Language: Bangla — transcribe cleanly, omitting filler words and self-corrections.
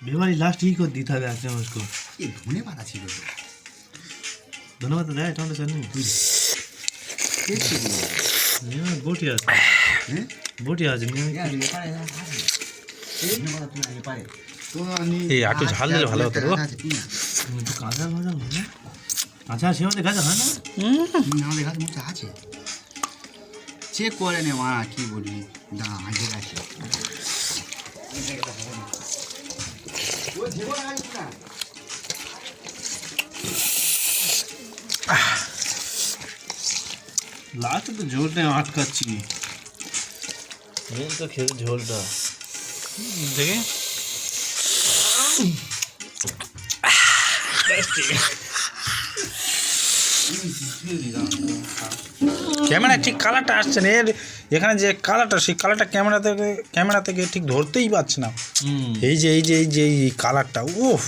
बीमारी लास्ट ही को दी था आज ने उसको ये धोने वाला ছিল তো धन्यवाद दे टमाटर चटनी ये बोटी आज হ্যাঁ बोटी आज नहीं यार ये পারে ধন্যবাদ তুমি ये পারে তো আমি এই একটু ঝাল দিলে ভালো হতো গো। तो काजा भाजा ना अच्छा सेव देखा जा ना আমাদের কাছে মুচা আছে চেক করে নে মা কি বলি দা আগে আছে ও জীবন আছে না लास्ट तो झोल ने अटकाচ্ছি मेन तो खेल झोलটা দেখি ক্যামেরা ঠিক কালারটা আসছে না এর এখানে যে কালারটা সেই কালারটা ক্যামেরা থেকে ঠিক ধরতেই পারছে না এই যে এই কালারটা উফ